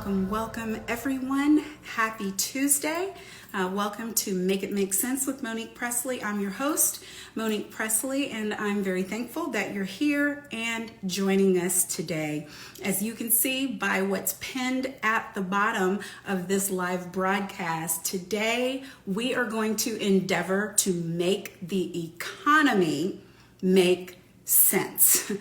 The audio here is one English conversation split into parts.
welcome everyone. Happy Tuesday. Welcome to Make It Make Sense with Monique Pressley. I'm your host, Monique Pressley, and I'm very thankful that you're here and joining us today. As you can see by what's pinned at the bottom of this live broadcast, today we are going to endeavor to make the economy make sense.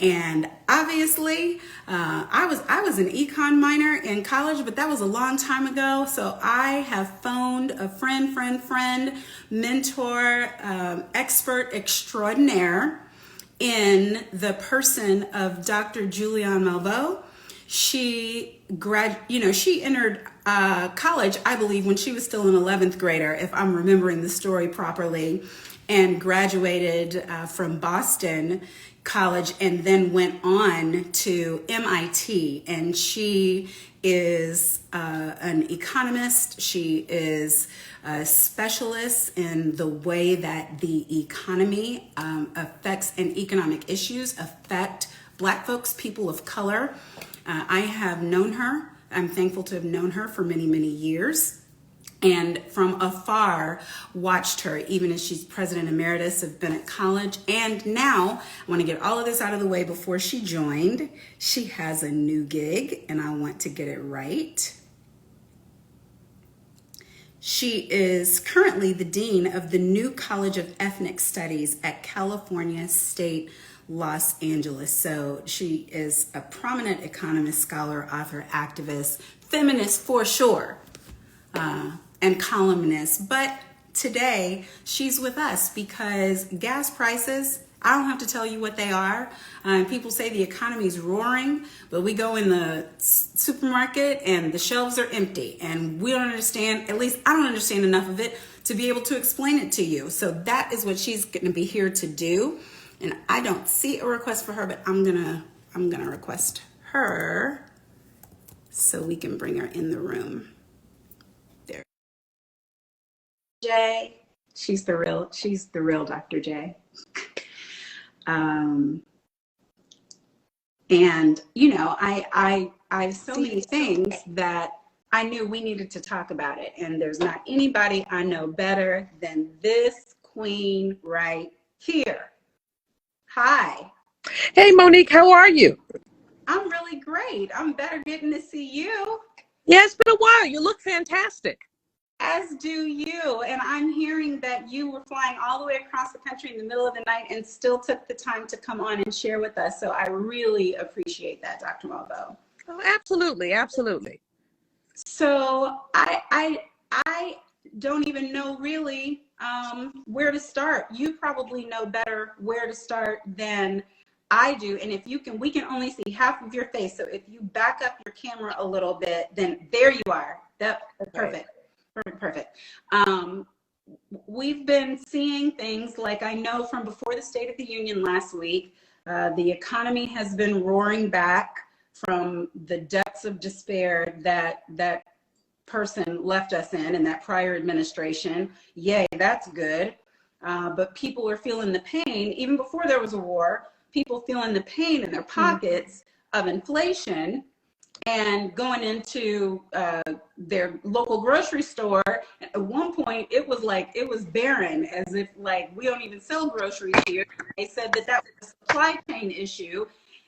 And obviously, I was an econ minor in college, but that was a long time ago. So I have phoned a friend, mentor, expert extraordinaire in the person of Dr. Julianne Malveaux. She entered college, I believe, when she was still an 11th grader, if I'm remembering the story properly, and graduated from Boston College and then went on to MIT. And she is an economist. She is a specialist in the way that the economy affects and economic issues affect Black folks, people of color. I have known her. I'm thankful to have known her for many, many years. And from afar, watched her even as she's president emeritus of Bennett College. And now, I want to get all of this out of the way before she joined. She has a new gig, and I want to get it right. She is currently the dean of the new College of Ethnic Studies at California State Los Angeles. So she is a prominent economist, scholar, author, activist, feminist for sure. And columnist. But today she's with us because gas prices, I don't have to tell you what they are. People say the economy's roaring, but we go in the supermarket and the shelves are empty and we don't understand, at least I don't understand enough of it to be able to explain it to you. So that is what she's going to be here to do. And I don't see a request for her, but I'm gonna request her so we can bring her in the room. J. She's the real Dr. J. And you know, I've so many things that I knew we needed to talk about it. And there's not anybody I know better than this queen right here. Hi. Hey, Monique, how are you? I'm really great. I'm better getting to see you. Yeah, it's been a while. You look fantastic. As do you. And I'm hearing that you were flying all the way across the country in the middle of the night and still took the time to come on and share with us. So I really appreciate that, Dr. Malveaux. Oh, absolutely. Absolutely. So I don't even know really where to start. You probably know better where to start than I do. And if you can, we can only see half of your face. So if you back up your camera a little bit, then there you are. That's perfect. Perfect. We've been seeing things like, I know from before the State of the Union last week, the economy has been roaring back from the depths of despair that person left us in that prior administration. Yay, that's good. But people are feeling the pain, even before there was a war, people feeling the pain in their pockets of inflation. And going into their local grocery store, at one point it was barren, as if like we don't even sell groceries here. They said that was a supply chain issue,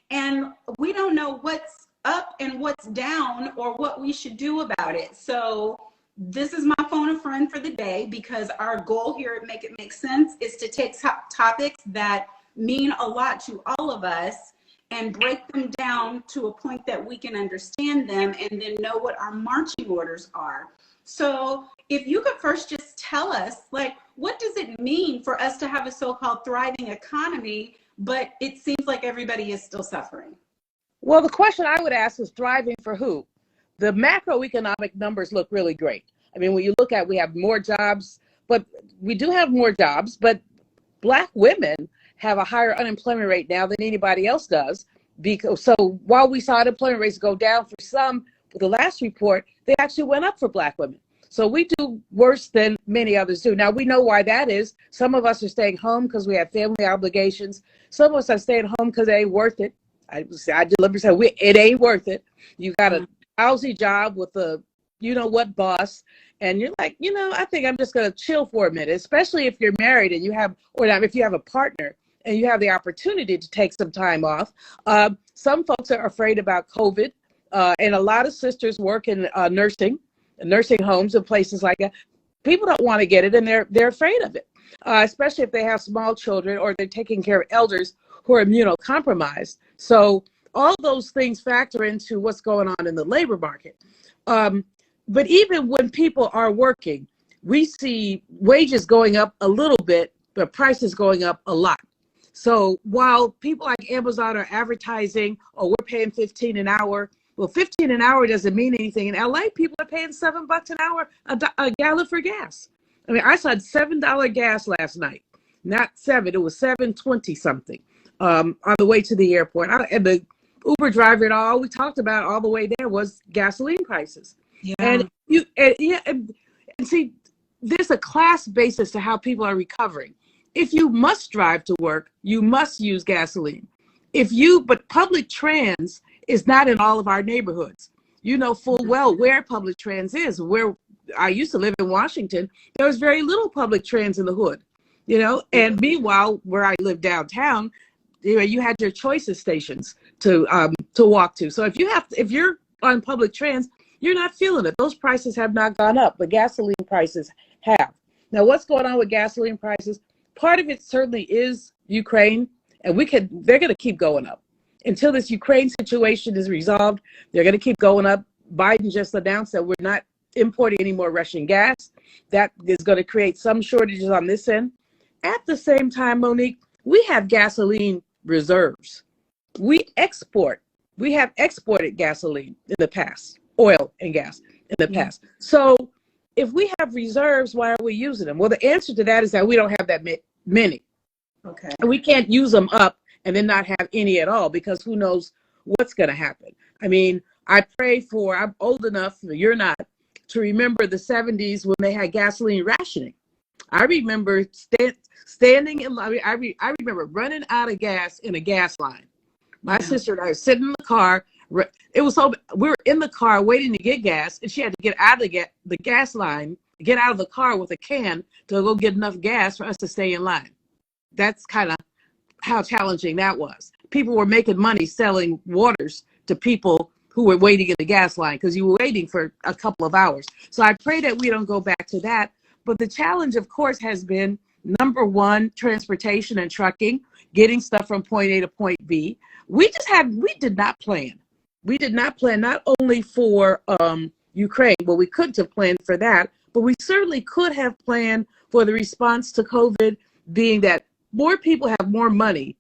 and we don't know what's up and what's down or what we should do about it. So this is my phone a friend for the day, because our goal here at Make It Make Sense is to take topics that mean a lot to all of us and break them down to a point that we can understand them and then know what our marching orders are. So if you could first just tell us, like, what does it mean for us to have a so-called thriving economy, but it seems like everybody is still suffering? Well, the question I would ask is thriving for who? The macroeconomic numbers look really great. I mean, when you look at, we have more jobs, but we do have more jobs, but Black women have a higher unemployment rate now than anybody else does. So while we saw unemployment rates go down for some, with the last report, they actually went up for Black women. So we do worse than many others do. Now, we know why that is. Some of us are staying home because we have family obligations. Some of us are staying home because it ain't worth it. I deliberately say it ain't worth it. You got to lousy job with a you know what boss, and you're like, I think I'm just going to chill for a minute, especially if you're married and you have, or not, if you have a partner and you have the opportunity to take some time off. Some folks are afraid about COVID, and a lot of sisters work in nursing homes and places like that. People don't want to get it, and they're afraid of it, especially if they have small children or they're taking care of elders who are immunocompromised. So all those things factor into what's going on in the labor market. But even when people are working, we see wages going up a little bit, but prices going up a lot. So while people like Amazon are advertising, oh, we're paying 15 an hour. Well, 15 an hour doesn't mean anything. In LA, people are paying $7 an hour a gallon for gas. I mean, I saw $7 gas last night. Not seven, it was 7.20 something on the way to the airport. And the Uber driver and all we talked about all the way there was gasoline prices. Yeah. And see, there's a class basis to how people are recovering. If you must drive to work, you must use gasoline. But public trans is not in all of our neighborhoods. You know full well where public trans is. Where I used to live in Washington, there was very little public trans in the hood, and meanwhile, where I live downtown, you had your choices stations to walk to. So if you're on public trans, you're not feeling it. Those prices have not gone up, but gasoline prices have. Now, what's going on with gasoline prices? Part of it certainly is Ukraine, and they're going to keep going up. Until this Ukraine situation is resolved, they're going to keep going up. Biden just announced that we're not importing any more Russian gas. That is going to create some shortages on this end. At the same time, Monique, we have gasoline reserves. We have exported gasoline in the past, oil and gas in the past. So if we have reserves, why are we using them? Well, the answer to that is that we don't have that many. Okay. And we can't use them up and then not have any at all, because who knows what's going to happen. I mean, I'm old enough, you're not, to remember the 70s when they had gasoline rationing. I remember standing in line. I remember running out of gas in a gas line. My sister and I were sitting in the car. We were in the car waiting to get gas, and she had to get out of the gas line, get out of the car with a can to go get enough gas for us to stay in line. That's kind of how challenging that was. People were making money selling waters to people who were waiting in the gas line because you were waiting for a couple of hours. So I pray that we don't go back to that. But the challenge, of course, has been, number one, transportation and trucking, getting stuff from point A to point B. We did not plan. We did not plan not only for Ukraine, but we couldn't have planned for that, but we certainly could have planned for the response to COVID, being that more people have more money,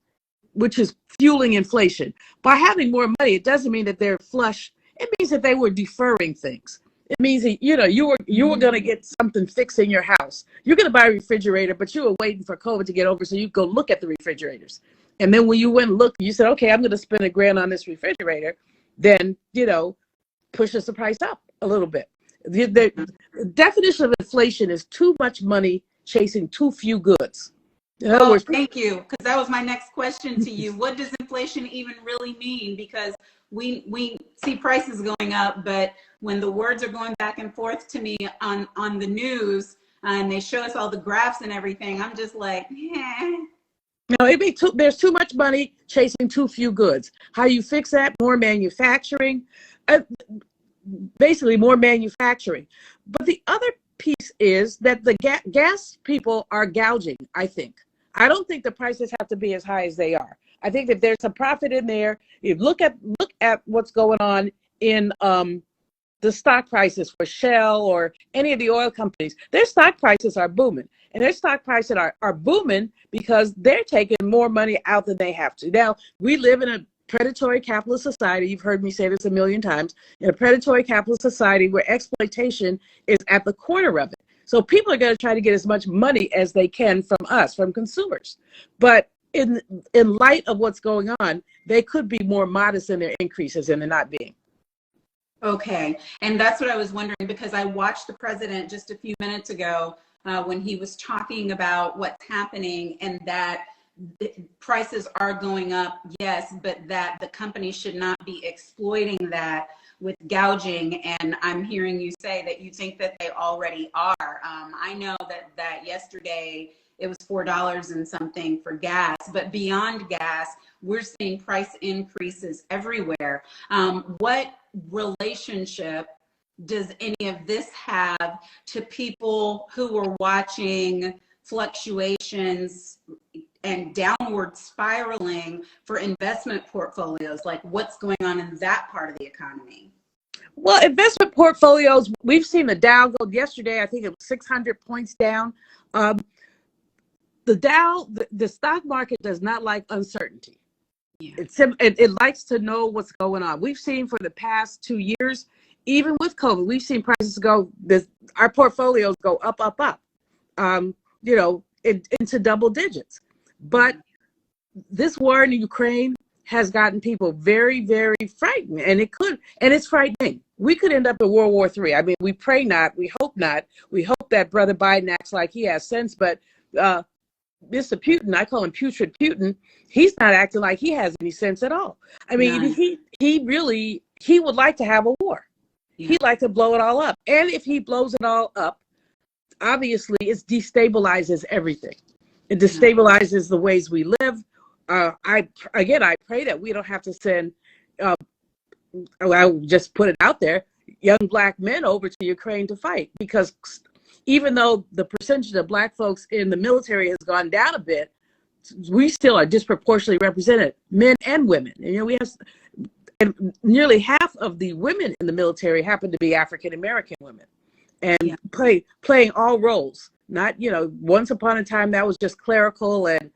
which is fueling inflation. By having more money, it doesn't mean that they're flush. It means that they were deferring things. It means that, you were going to get something fixed in your house. You're going to buy a refrigerator, but you were waiting for COVID to get over so you go look at the refrigerators. And then when you went and looked, you said, okay, I'm going to spend $1,000 on this refrigerator. Then, pushes the price up a little bit. The definition of inflation is too much money chasing too few goods. In other words, thank you, because that was my next question to you. What does inflation even really mean? Because we see prices going up, but when the words are going back and forth to me on the news and they show us all the graphs and everything, I'm just like, No, there's too much money chasing too few goods. How you fix that? More manufacturing, basically more manufacturing. But the other piece is that the gas people are gouging, I think. I don't think the prices have to be as high as they are. I think that there's a profit in there. You look at what's going on in the stock prices for Shell or any of the oil companies. Their stock prices are booming. And their stock prices are booming because they're taking more money out than they have to. Now, we live in a predatory capitalist society. You've heard me say this a million times. In a predatory capitalist society where exploitation is at the corner of it. So people are going to try to get as much money as they can from us, from consumers. But in light of what's going on, they could be more modest in their increases, and they're not being. Okay. And that's what I was wondering, because I watched the president just a few minutes ago when he was talking about what's happening, and that prices are going up, yes, but that the company should not be exploiting that with gouging. And I'm hearing you say that you think that they already are. I know that yesterday it was $4 and something for gas, but beyond gas, we're seeing price increases everywhere. What relationship does any of this have to people who are watching fluctuations and downward spiraling for investment portfolios? Like, what's going on in that part of the economy? Well, investment portfolios, we've seen the Dow go yesterday. I think it was 600 points down. The Dow, the stock market does not like uncertainty. Yeah. It likes to know what's going on. We've seen for the past 2 years, even with COVID, we've seen prices go, our portfolios go up, up, up, into double digits. But this war in Ukraine has gotten people very, very frightened, and it's frightening. We could end up in World War III. I mean, we pray not, we hope not. We hope that Brother Biden acts like he has sense, but Mr. Putin, I call him Putrid Putin, he's not acting like he has any sense at all. I mean, he would like to have a war. Yeah. He'd like to blow it all up. And if he blows it all up, obviously it destabilizes everything. It destabilizes the ways we live. I pray that we don't have to send, I'll just put it out there, young Black men over to Ukraine to fight, because even though the percentage of Black folks in the military has gone down a bit, we still are disproportionately represented, men and women. And, we have, and nearly half of the women in the military happen to be African American women, and playing all roles. Not, once upon a time that was just clerical and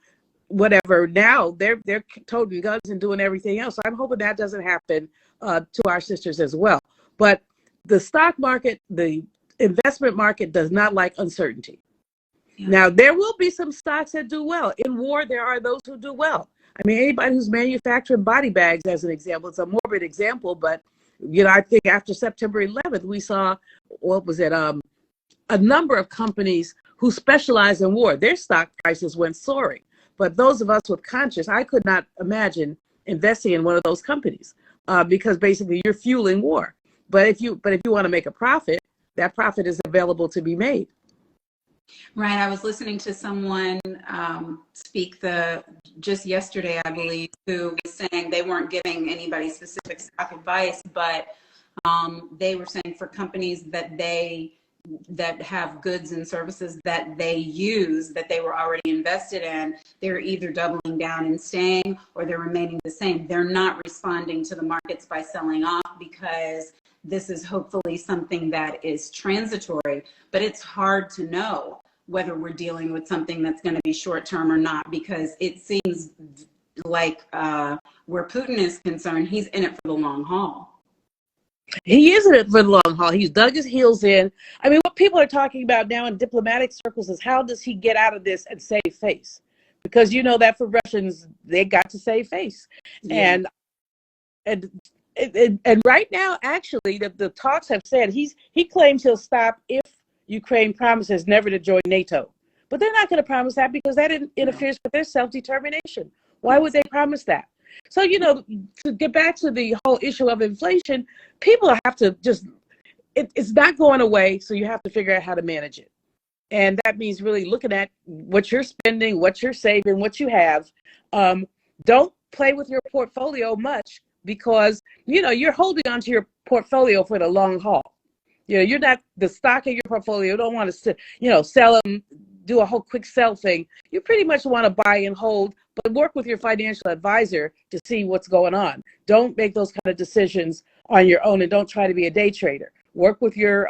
whatever. Now they're toting guns and doing everything else. So I'm hoping that doesn't happen to our sisters as well. But the stock market, the investment market does not like uncertainty. Yeah. Now, there will be some stocks that do well. In war, there are those who do well. I mean, anybody who's manufacturing body bags, as an example, it's a morbid example, but, I think after September 11th, we saw, a number of companies who specialize in war. Their stock prices went soaring. But those of us with conscience, I could not imagine investing in one of those companies because basically you're fueling war. But if you want to make a profit, that profit is available to be made. Right. I was listening to someone speak just yesterday, I believe, who was saying they weren't giving anybody specific stock advice, but they were saying for companies that have goods and services that they use, that they were already invested in, they're either doubling down and staying, or they're remaining the same. They're not responding to the markets by selling off, because this is hopefully something that is transitory, but it's hard to know whether we're dealing with something that's going to be short term or not, because it seems like where Putin is concerned, he's in it for the long haul. He is in it for the long haul. He's dug his heels in. I mean, what people are talking about now in diplomatic circles is how does he get out of this and save face? Because that for Russians, they got to save face. Yeah. And right now, actually, the talks have said he claims he'll stop if Ukraine promises never to join NATO. But they're not going to promise that, because that interferes with their self-determination. Why would they promise that? So, to get back to the whole issue of inflation, people have to it's not going away, so you have to figure out how to manage it. And that means really looking at what you're spending, what you're saving, what you have. Don't play with your portfolio much, because, you're holding onto your portfolio for the long haul. You're not the stock in your portfolio. You don't want to, sell them, do a whole quick sell thing. You pretty much want to buy and hold, but work with your financial advisor to see what's going on. Don't make those kind of decisions on your own, and don't try to be a day trader. Work with your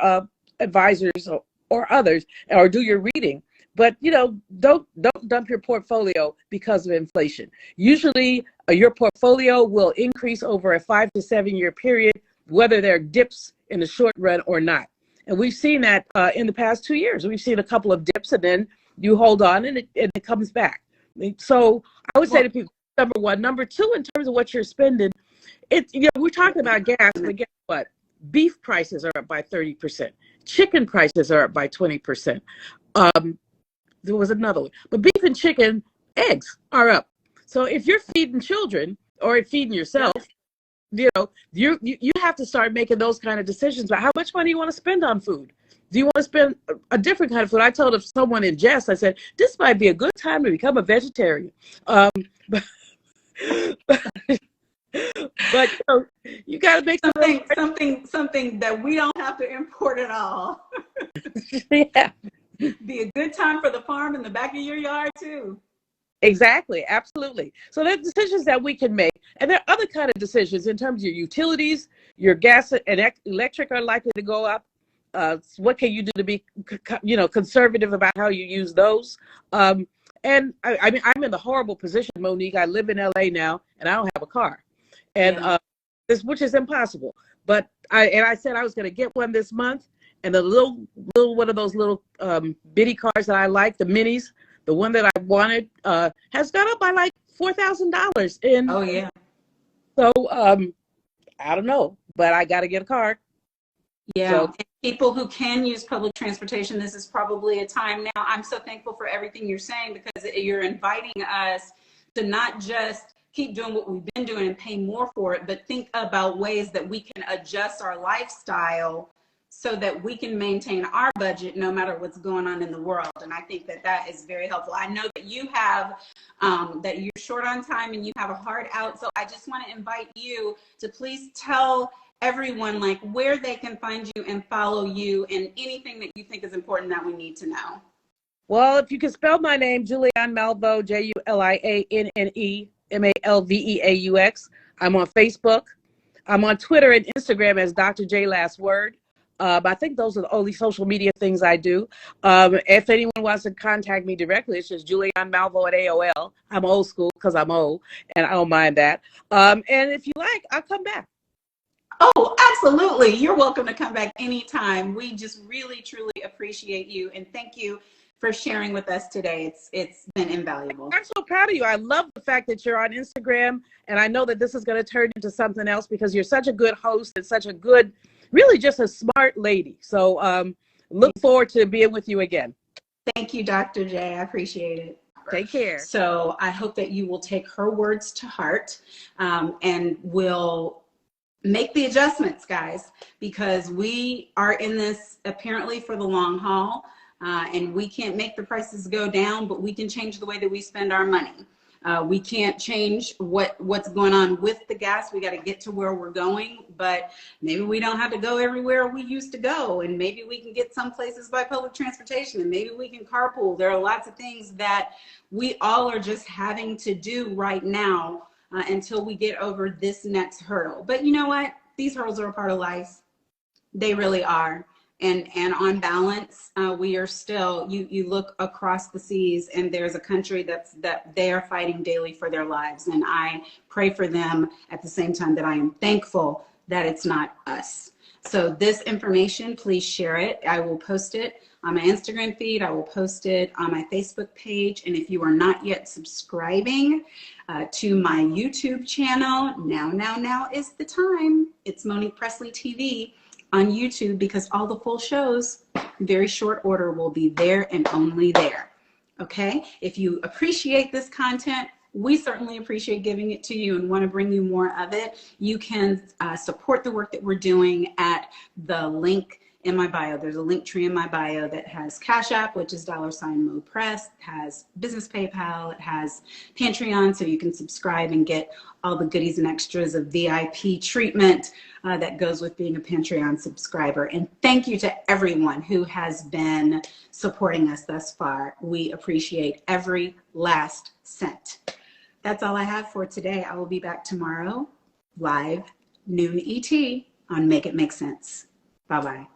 advisors or others, or do your reading. But, don't dump your portfolio because of inflation. Usually your portfolio will increase over a 5 to 7 year period, whether there are dips in the short run or not. And we've seen that in the past 2 years. We've seen a couple of dips, and then you hold on and it comes back. So I would say to people, number one. Number two, in terms of what you're spending, we're talking about gas, but guess what? Beef prices are up by 30%. Chicken prices are up by 20%. There was another one. But beef and chicken, eggs are up. So if you're feeding children or feeding yourself, you have to start making those kind of decisions about how much money you want to spend on food. Do you want to spend a different kind of food? I told someone in jest, I said, this might be a good time to become a vegetarian. Um, but but you got to make something that we don't have to import at all. Yeah. Be a good time for the farm in the back of your yard too. Exactly, absolutely. So there are decisions that we can make, and there are other kind of decisions in terms of your utilities. Your gas and electric are likely to go up. What can you do to be, conservative about how you use those? And I mean, I'm in the horrible position, Monique. I live in LA now, and I don't have a car, and which is impossible. But I said I was going to get one this month, and the little one of those little bitty cars that I like, the minis. The one that I wanted has gone up by like $4,000. Oh yeah. So I don't know, but I got to get a car. Yeah. So, and people who can use public transportation, this is probably a time now. I'm so thankful for everything you're saying, because you're inviting us to not just keep doing what we've been doing and pay more for it, but think about ways that we can adjust our lifestyle so that we can maintain our budget no matter what's going on in the world. And I think that that is very helpful. I know that you have, that you're short on time and you have a hard out. So I just want to invite you to please tell everyone like where they can find you and follow you, and anything that you think is important that we need to know. Well, if you can spell my name, Julianne Malveaux, JulianneMalveaux. I'm on Facebook. I'm on Twitter and Instagram as Dr. J Last Word. I think those are the only social media things I do. If anyone wants to contact me directly, it's just Julianne Malveaux at AOL. I'm old school because I'm old, and I don't mind that. And if you like, I'll come back. Oh, absolutely. You're welcome to come back anytime. We just really, truly appreciate you. And thank you for sharing with us today. It's been invaluable. I'm so proud of you. I love the fact that you're on Instagram, and I know that this is going to turn into something else because you're such a good host and such a good, really just a smart lady. So look forward to being with you again. Thank you, Dr. J. I appreciate it. Take care. So I hope that you will take her words to heart and will make the adjustments, guys, because we are in this apparently for the long haul, and we can't make the prices go down, but we can change the way that we spend our money. We can't change what's going on with the gas. We got to get to where we're going, but maybe we don't have to go everywhere we used to go, and maybe we can get some places by public transportation, and maybe we can carpool. There are lots of things that we all are just having to do right now until we get over this next hurdle. But you know what? These hurdles are a part of life. They really are. And on balance, we are still, you look across the seas and there's a country that they are fighting daily for their lives. And I pray for them at the same time that I am thankful that it's not us. So this information, please share it. I will post it on my Instagram feed. I will post it on my Facebook page. And if you are not yet subscribing to my YouTube channel, now is the time. It's Monique Pressley TV on YouTube, because all the full shows, very short order, will be there and only there. Okay? If you appreciate this content, we certainly appreciate giving it to you and want to bring you more of it. You can support the work that we're doing at the link in my bio. There's a link tree in my bio that has Cash App, which is $MoPress, has Business PayPal, it has Patreon, so you can subscribe and get all the goodies and extras of VIP treatment that goes with being a Patreon subscriber. And thank you to everyone who has been supporting us thus far. We appreciate every last cent. That's all I have for today. I will be back tomorrow, live, noon ET, on Make It Make Sense. Bye-bye.